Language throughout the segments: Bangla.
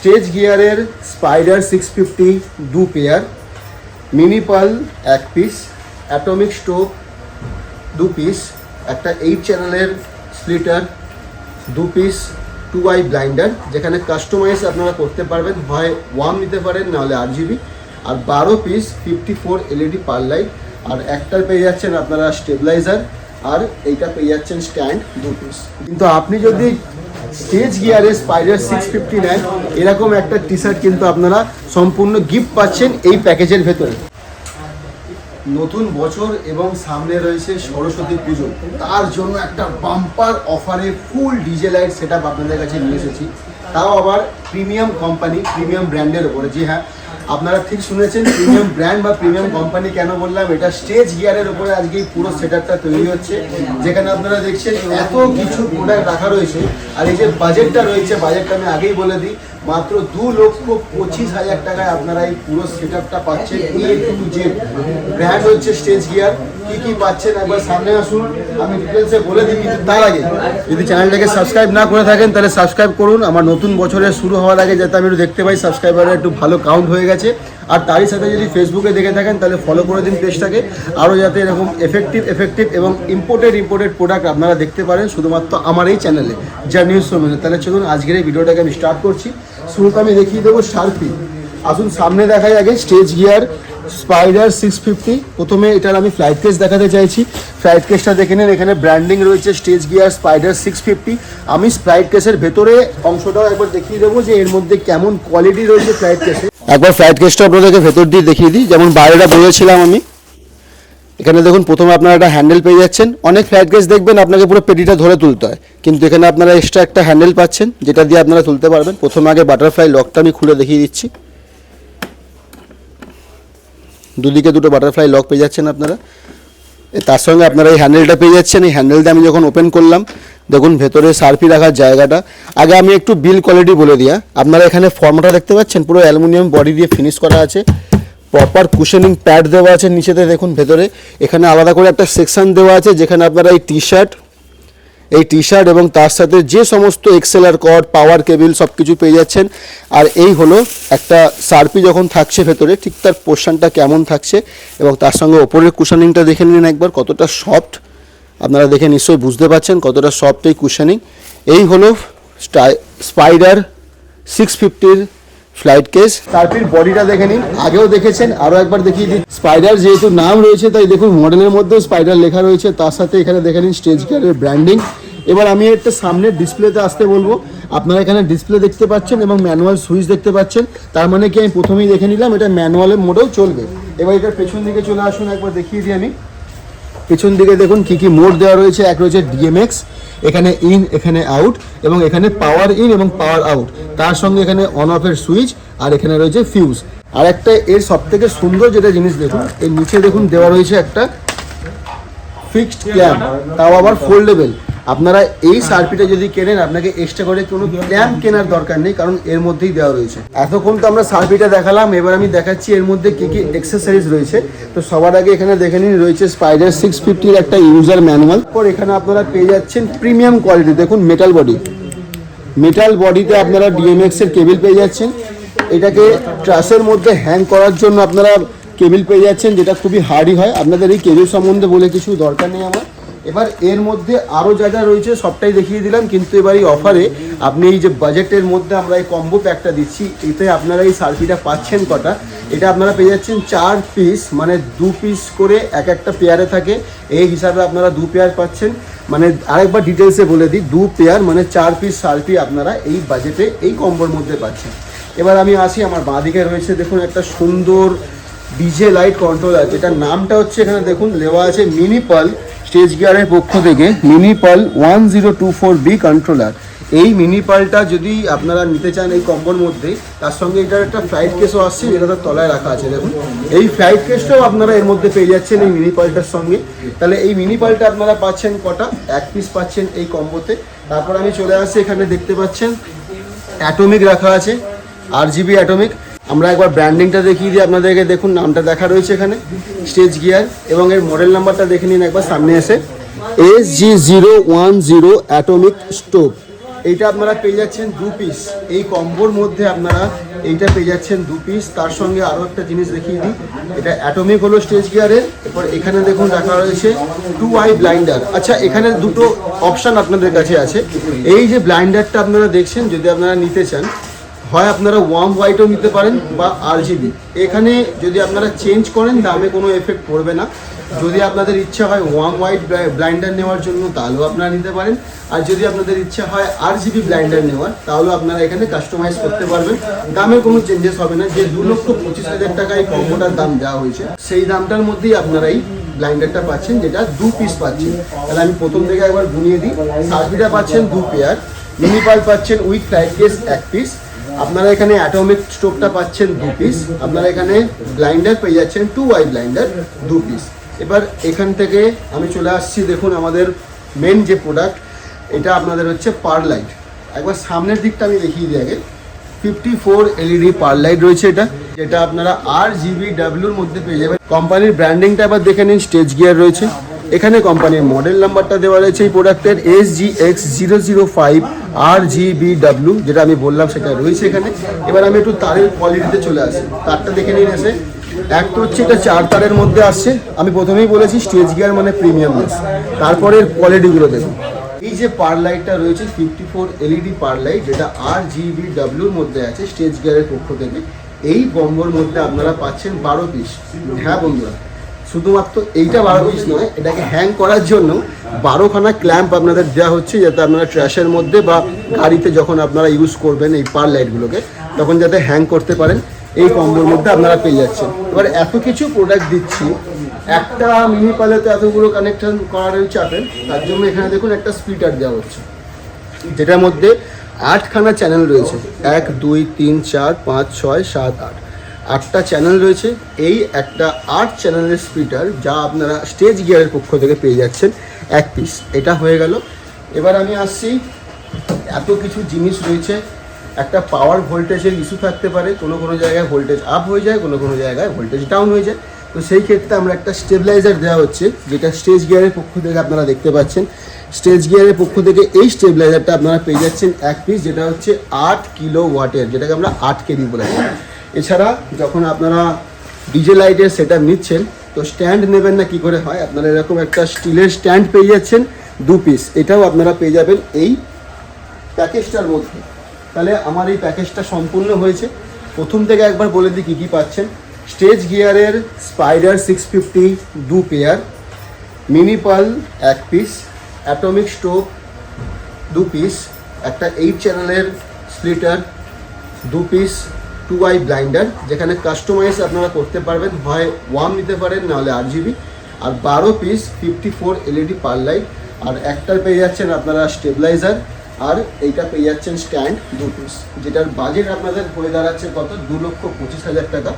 স্টেজ গিয়ারের স্পাইডার 650 দু পেয়ার, মিনি পাল এক পিস, অ্যাটমিক স্টোভ দু পিস, একটা 8 চ্যানেলের স্প্লিটার দু পিস, 2i ব্লাইন্ডার যেখানে কাস্টমাইজ আপনারা করতে পারবেন, হয় ওয়াম নিতে পারেন নাহলে RGB, আর 12 পিস 54 LED পার লাইট, আর একটা পেয়ে যাচ্ছেন আপনারা স্টেবিলাইজার, আর এইটা পেয়ে যাচ্ছেন স্ট্যান্ড দু পিস। কিন্তু আপনি যদি স্টেজ গিয়ারে স্পাইডার 650 নেন, এরকম একটা টি শার্ট কিন্তু আপনারা সম্পূর্ণ গিফট পাচ্ছেন এই প্যাকেজের ভেতরে। নতুন বছর এবং সামনে রয়েছে সরস্বতী পুজো, তার জন্য একটা বাম্পার অফারে ফুল ডিজে লাইট সেট আপ আপনাদের কাছে নিয়ে এসেছি, তাও আবার প্রিমিয়াম কোম্পানি, প্রিমিয়াম ব্র্যান্ডের ওপরে। জি হ্যাঁ, আপনারা ঠিক শুনেছেন, প্রিমিয়াম ব্র্যান্ড বা প্রিমিয়াম কোম্পানি কেন বললাম, এটা স্টেজ গিয়ারের উপরে আজকে এই পুরো সেট আপটা তৈরি হচ্ছে, যেখানে আপনারা দেখছেন এত কিছু প্রোডাক্ট রাখা রয়েছে। আর এই যে বাজেটটা রয়েছে, বাজেটটা আমি আগেই বলে দিই, মাত্র 2,25,000 টাকায় আপনারা এই পুরো সেট আপটা পাচ্ছেন। A to Z ব্র্যান্ড হচ্ছে স্টেজ গিয়ার। কি কি পাচ্ছেন একবার সামনে আসুন, আমি ডিটেলসে বলে দিই। কিন্তু তার আগে যদি চ্যানেলটাকে সাবস্ক্রাইব না করে থাকেন তাহলে সাবস্ক্রাইব করুন, আমার নতুন বছরের শুরু হওয়ার আগে যাতে আমি একটু দেখতে পাই সাবস্ক্রাইবারের একটু ভালো কাউন্ট হয়ে গেছে। আর তারই সাথে যদি ফেসবুকে দেখে থাকেন তাহলে ফলো করে দিন পেজটাকে, আরও যাতে এরকম এফেক্টিভ এবং ইম্পোর্টেড প্রোডাক্ট আপনারা দেখতে পারেন শুধুমাত্র আমার এই চ্যানেলে জার্নিউজ সোমেনে। তাহলে চলুন আজকের এই ভিডিওটাকে আমি স্টার্ট করছি। শুরুতে আমি দেখিয়ে দেবো শার্পি। আসুন সামনে দেখাই আগে স্টেজ গিয়ার স্পাইডার 650। প্রথমে এটার আমি ফ্লাইট কেস দেখাতে চাইছি। ফ্লাইট কেসটা দেখে নিন, এখানে ব্র্যান্ডিং রয়েছে স্টেজ গিয়ার স্পাইডার 650। আমি ফ্লাইট কেসের ভেতরে অংশটাও একবার দেখিয়ে দেবো যে এর মধ্যে কেমন কোয়ালিটি রয়েছে ফ্লাইট কেসে। একবার ফ্লাইট কেসটা আপনাদেরকে ভেতর দিয়ে দেখিয়ে দিই। যেমন বাইরেটা বলেছিলাম আমি, এখানে দেখুন প্রথমে আপনারা একটা হ্যান্ডেল পেয়ে যাচ্ছেন। অনেক ফ্লাইট কেস দেখবেন আপনাকে পুরো পেটিটা ধরে তুলতে হয়, কিন্তু এখানে আপনারা এক্সট্রা একটা হ্যান্ডেল পাচ্ছেন যেটা দিয়ে আপনারা তুলতে পারবেন। প্রথমে আগে বাটারফ্লাই লকটা আমি খুলে দেখিয়ে দিচ্ছি। দুদিকে দুটো বাটারফ্লাই লক পেয়ে যাচ্ছেন আপনারা। তার সঙ্গে আপনারা এই হ্যান্ডেলটা পেয়ে যাচ্ছেন। এই হ্যান্ডেলটা আমি যখন ওপেন করলাম, দেখুন ভেতরে শার্পি রাখার জায়গাটা। আগে আমি একটু বিল কোয়ালিটি বলে দিই। আপনারা এখানে ফর্মটা দেখতে পাচ্ছেন, পুরো অ্যালুমিনিয়াম বডি দিয়ে ফিনিশ করা আছে, প্রপার কুশনিং প্যাড দেওয়া আছে নিচেতে। দেখুন ভেতরে এখানে আলাদা করে একটা সেকশন দেওয়া আছে যেখানে আপনারা এই টি শার্ট এবং তার সাথে যে সমস্ত এক্সেলার কর্ড, পাওয়ার কেবিল সব কিছু পেয়ে যাচ্ছেন। আর এই হলো একটা শার্পি যখন থাকছে ভেতরে, ঠিক তার পোর্শনটা কেমন থাকছে, এবং তার সঙ্গে ওপরের কুশনিংটা দেখে নিন একবার কতটা সফট। আপনারা দেখে নিশ্চয়ই বুঝতে পারছেন কতটা সফট এই কুশনিং। এই হলো স্পাইডার 650-র ফ্লাইট কেস। শার্পির বডিটা দেখে নিন, আগেও দেখেছেন, আরও একবার দেখিয়ে দিই। স্পাইডার যেহেতু নাম রয়েছে তাই দেখুন মডেলের মধ্যেও স্পাইডার লেখা রয়েছে, তার সাথে এখানে দেখে নিন স্টেজ গিয়ারের ব্র্যান্ডিং। এবার আমি একটা সামনে ডিসপ্লেতে আসতে বলবো। আপনারা এখানে ডিসপ্লে দেখতে পাচ্ছেন এবং ম্যানুয়াল সুইচ দেখতে পাচ্ছেন। তার মানে কি, আমি প্রথমেই দেখে নিলাম এটা ম্যানুয়ালের মোডেও চলবে। এবার এটার পেছন দিকে চলে আসুন, একবার দেখিয়ে দিই আমি। পেছন দিকে দেখুন কি কি মোড দেওয়া রয়েছে। এক রয়েছে DMX, এখানে ইন, এখানে আউট, এবং এখানে পাওয়ার ইন এবং পাওয়ার আউট। তার সঙ্গে এখানে অন অফের সুইচ, আর এখানে রয়েছে ফিউজ। আর একটা এর সব থেকে সুন্দর যেটা জিনিস দেখুন, এর নিচে দেখুন দেওয়া রয়েছে একটা ফিক্সড ক্ল্যাম্প, তাও আবার ফোল্ডেবল। আপনারা এই শার্পিটা যদি কেনেন আপনাকে এক্সট্রা করে কোনো ক্ল্যাম্প কেনার দরকার নেই, কারণ এর মধ্যেই দেওয়া রয়েছে। এতক্ষণ তো আমরা শার্পিটা দেখালাম, এবার আমি দেখাচ্ছি এর মধ্যে কী কী অ্যাক্সেসরিজ রয়েছে। তো সবার আগে এখানে দেখে নিন রয়েছে স্পাইডার 650-র একটা ইউজার ম্যানুয়াল। পর এখানে আপনারা পেয়ে যাচ্ছেন প্রিমিয়াম কোয়ালিটি, দেখুন মেটাল বডিতে আপনারা DMX-এর কেবিল পেয়ে যাচ্ছেন। এটাকে ট্রাসের মধ্যে হ্যাং করার জন্য আপনারা কেবিল পেয়ে যাচ্ছেন, যেটা খুবই হার্ডই হয়। আপনাদের এই কেবিল সম্বন্ধে বলে কিছু দরকার নেই আমার। এবার এর মধ্যে আরও যা যা রয়েছে সবটাই দেখিয়ে দিলাম, কিন্তু এবার এই অফারে আপনি এই যে বাজেটের মধ্যে আমরা এই কম্বো প্যাকটা দিচ্ছি, এতে আপনারা এই শার্পিটা পাচ্ছেন কটা, এটা আপনারা পেয়ে যাচ্ছেন 4 পিস, মানে 2 পিস করে একটা পেয়ারে থাকে, এই হিসাবে আপনারা 2 পেয়ার পাচ্ছেন। মানে আরেকবার ডিটেলসে বলে দিই, 2 পেয়ার মানে 4 পিস শার্পি আপনারা এই বাজেটে এই কম্বোর মধ্যে পাচ্ছেন। এবার আমি আসি, আমার বাঁদিকে রয়েছে দেখুন একটা সুন্দর ডিজে লাইট কন্ট্রোলার, যেটার নামটা হচ্ছে এখানে দেখুন লেওয়া আছে মিনি পাল। স্টেজ গিয়ারের পক্ষ থেকে মিনি পাল 1024B কন্ট্রোলার। এই মিনি পালটা যদি আপনারা নিতে চান এই কম্বোর মধ্যে, তার সঙ্গে এটার একটা ফ্লাইট কেসও আসছে, যেটা তার তলায় রাখা আছে। দেখুন এই ফ্লাইট কেসটাও আপনারা এর মধ্যে পেয়ে যাচ্ছেন এই মিনি পালটার সঙ্গে। তাহলে এই মিনি পালটা আপনারা পাচ্ছেন কটা, 1 পিস পাচ্ছেন এই কম্বোতে। তারপর আমি চলে আসছি, এখানে দেখতে পাচ্ছেন অ্যাটমিক রাখা আছে, RGB অ্যাটমিক। আমরা একবার ব্র্যান্ডিংটা দেখিয়ে দিই আপনাদেরকে। দেখুন নামটা দেখা রয়েছে এখানে স্টেজ গিয়ার, এবং এর মডেল নাম্বারটা দেখে নিন একবার সামনে এসে। SG010 atomic stove. এইটা আপনারা পেয়ে যাচ্ছেন 2 পিস। এই কম্বোর মধ্যে আপনারা এইটা পেয়ে যাচ্ছেন 2 পিস। তার সঙ্গে আরও একটা জিনিস দেখিয়ে দিই, এটা অ্যাটমিক হলো স্টেজ গিয়ারের। এরপর এখানে দেখুন রাখা রয়েছে 2i ব্লাইন্ডার। আচ্ছা, এখানে দুটো অপশান আপনাদের কাছে আছে। এই যে ব্লাইন্ডারটা আপনারা দেখছেন, যদি আপনারা নিতে চান, হয় আপনারা ওয়ার্ম হোয়াইটও নিতে পারেন বা RGB। এখানে যদি আপনারা চেঞ্জ করেন দামে কোনো এফেক্ট পড়বে না। যদি আপনাদের ইচ্ছা হয় ওয়ার্ম হোয়াইট ব্লাইন্ডার নেওয়ার জন্য তাহলেও আপনারা নিতে পারেন, আর যদি আপনাদের ইচ্ছা হয় RGB ব্লাইন্ডার নেওয়ার তাহলেও আপনারা এখানে কাস্টমাইজ করতে পারবেন। দামের কোনো চেঞ্জেস হবে না। যে 2,25,000 টাকা এই কম্বোটার দাম দেওয়া হয়েছে, সেই দামটার মধ্যেই আপনারা এই ব্লাইন্ডারটা পাচ্ছেন, যেটা 2 পিস পাচ্ছেন। তাহলে আমি প্রথম থেকে একবার গুনিয়ে দিই। সার্ভিটা পাচ্ছেন 2 পেয়ার, মিনি পাল পাচ্ছেন উইথ ফ্লাইট কেস 1 পিস, আপনারা এখানে অ্যাটমিক স্টোভটা পাচ্ছেন 2 পিস, আপনারা এখানে ব্লাইন্ডার পেয়ে যাচ্ছেন 2i ব্লাইন্ডার 2 পিস। এবার এখান থেকে আমি চলে আসছি, দেখুন আমাদের মেন যে প্রোডাক্ট, এটা আপনাদের হচ্ছে পার লাইট। একবার সামনের দিকটা আমি দেখিয়ে দিই আগে। 54 LED পার লাইট রয়েছে এটা, যেটা আপনারা RGBWর মধ্যে পেয়ে যাবেন। কোম্পানির ব্র্যান্ডিংটা এবার দেখে নিন, স্টেজ গিয়ার রয়েছে। এখানে কোম্পানির মডেল নাম্বারটা দেওয়া রয়েছে এই প্রোডাক্টের SGX005 RGBW, যেটা আমি বললাম সেটা রয়েছে এখানে। এবার আমি একটু তারের কোয়ালিটিতে চলে আসি, তারটা দেখে নিন এসে। এক তো হচ্ছে এটা 4 তারের মধ্যে আসছে। আমি প্রথমেই বলেছি স্টেজ গিয়ার মানে প্রিমিয়ামনেস। তারপরে কোয়ালিটিগুলো দেখুন। এই যে পার লাইটটা রয়েছে 54 LED পার লাইট, যেটা RGBWর মধ্যে আছে স্টেজ গিয়ারের পক্ষ থেকে। এই কম্বোর মধ্যে আপনারা পাচ্ছেন 12 পিস। হ্যাঁ বন্ধুরা, শুধুমাত্র এইটা 12 পিস নয়, এটাকে হ্যাং করার জন্য 12খানা ক্ল্যাম্প আপনাদের দেওয়া হচ্ছে, যাতে আপনারা ট্র্যাশের মধ্যে বা গাড়িতে যখন আপনারা ইউজ করবেন এই পার লাইটগুলোকে, তখন যাতে হ্যাং করতে পারেন। এই কম্বোর মধ্যে আপনারা পেয়ে যাচ্ছেন। এবার এত কিছু প্রোডাক্ট দিচ্ছি, একটা মিনি পালেতে এতগুলো কানেকশন করা রয়েছে আপেল, তার জন্য এখানে দেখুন একটা স্প্লিটার দেওয়া হচ্ছে, যেটার মধ্যে 8খানা চ্যানেল রয়েছে। 1 2 3 4 5 6 7 8 8টা চ্যানেল রয়েছে। এই একটা 8 চ্যানেলের স্প্লিটার, যা আপনারা স্টেজ গিয়ারের পক্ষ থেকে পেয়ে যাচ্ছেন 1 পিস। এটা হয়ে গেল। এবার আমি আসছি, এত কিছু জিনিস রয়েছে। একটা পাওয়ার ভোল্টেজের ইস্যু থাকতে পারে, কোনো কোনো জায়গায় ভোল্টেজ আপ হয়ে যায়, কোনো কোনো জায়গায় ভোল্টেজ ডাউন হয়ে যায়। তো সেই ক্ষেত্রে আমরা একটা স্টেবিলাইজার দেওয়া হচ্ছে, যেটা স্টেজ গিয়ারের পক্ষ থেকে আপনারা দেখতে পাচ্ছেন। স্টেজ গিয়ারের পক্ষ থেকে এই স্টেবিলাইজারটা আপনারা পেয়ে যাচ্ছেন 1 পিস, যেটা হচ্ছে 8 কিলোওয়াটের, যেটাকে আমরা 8 কেবি বলে থাকি। এছাড়া যখন আপনারা ডিজে লাইটের সেটআপ নিচ্ছেন, তো স্ট্যান্ড নেবেন না কি করে হয়, আপনারা এরকম একটা স্টিলের স্ট্যান্ড পেয়ে যাচ্ছেন 2 পিস। এটাও আপনারা পেয়ে যাবেন এই প্যাকেজটার মধ্যে। তাহলে আমার এই প্যাকেজটা সম্পূর্ণ হয়েছে। প্রথম থেকে একবার বলে দিই কী কী পাচ্ছেন। স্টেজ গিয়ারের স্পাইডার 650 2 পেয়ার, মিনি পাল 1 পিস, অ্যাটমিক স্টোভ 2 পিস, একটা 8 চ্যানেলের স্প্লিটার 2 পিস, 2i ব্লাইন্ডার, যেখানে কাস্টমাইজ আপনারা করতে পারবেন, হয় ওয়ার্ম নিতে পারেন নাহলে RGB, আর 12 পিস 54 LED পার লাইট, আর একটার পেয়ে যাচ্ছেন আপনারা স্টেবিলাইজার, আর এইটা পেয়ে যাচ্ছেন স্ট্যান্ড 2 পিস, যেটার বাজেট আপনাদের হয়ে দাঁড়াচ্ছে কত, 2,25,000 টাকা।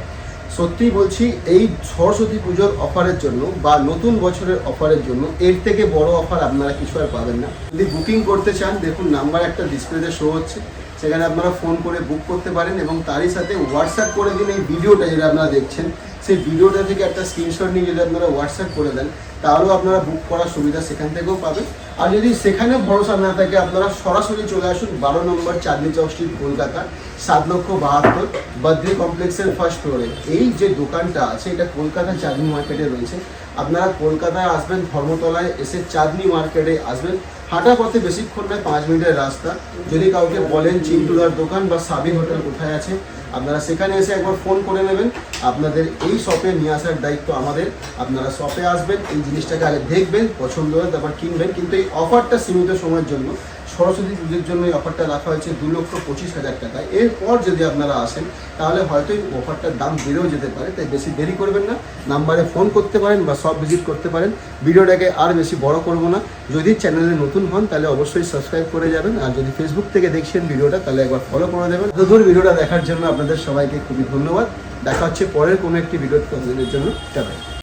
সত্যিই বলছি, এই সরস্বতী পুজোর অফারের জন্য বা নতুন বছরের অফারের জন্য এর থেকে বড় অফার আপনারা কিছু আর পাবেন না। যদি বুকিং করতে চান, দেখুন নাম্বার একটা ডিসপ্লেতে শো হচ্ছে, সেখানে আপনারা ফোন করে বুক করতে পারেন, এবং তারই সাথে হোয়াটসঅ্যাপ করে দিন এই ভিডিওটা যেটা আপনারা দেখছেন, সেই ভিডিওটা থেকে একটা স্ক্রিনশট নিয়ে যদি আপনারা হোয়াটসঅ্যাপ করে দেন, তাহলেও আপনারা বুক করার সুবিধা সেখান থেকেও পাবেন। আর যদি সেখানে ভরসা না থাকে, আপনারা সরাসরি চলে আসুন 12 নম্বর চাঁদনি চক স্ট্রিট, কলকাতা 7,72,000 বদ্রি কমপ্লেক্সের ফার্স্ট ফ্লোরে। এই যে দোকানটা আছে, এটা কলকাতা চাঁদনি মার্কেটে রয়েছে। আপনারা কলকাতায় আসবেন, ধর্মতলায় এসে চাঁদনি মার্কেটে আসবেন, হাঁটা পথে বেশিক্ষণ নয়, 5 মিনিটের রাস্তা। যদি কাউকে বলেন চিন্টুদার দোকান বা সাবি হোটেল কোথায় আছে, আপনারা সেখানে এসে একবার ফোন করে নেবেন। আপনাদের এই শপে নিয়ে আসার দায়িত্ব আমাদের। আপনারা শপে আসবেন, এই জিনিসটাকে আগে দেখবেন, পছন্দ হয় তারপর কিনবেন। কিন্তু এই অফারটা সীমিত সময়ের জন্য, সরস্বতী পুজোর জন্য এই অফারটা রাখা হয়েছে 2,25,000 টাকায়। এরপর যদি আপনারা আসেন, তাহলে হয়তো এই অফারটার দাম বেড়েও যেতে পারে। তাই বেশি দেরি করবেন না, নাম্বারে ফোন করতে পারেন বা শপ ভিজিট করতে পারেন। ভিডিওটাকে আর বেশি বড় করব না। যদি চ্যানেলে নতুন হন, তাহলে অবশ্যই সাবস্ক্রাইব করে যাবেন। আর যদি ফেসবুক থেকে দেখছেন ভিডিওটা, তাহলে একবার ফলো করে দেবেন। দূর ভিডিওটা দেখার জন্য আপনাদের সবাইকে খুবই ধন্যবাদ। দেখা হচ্ছে পরের কোনো একটি ভিডিওর জন্য। টাটা।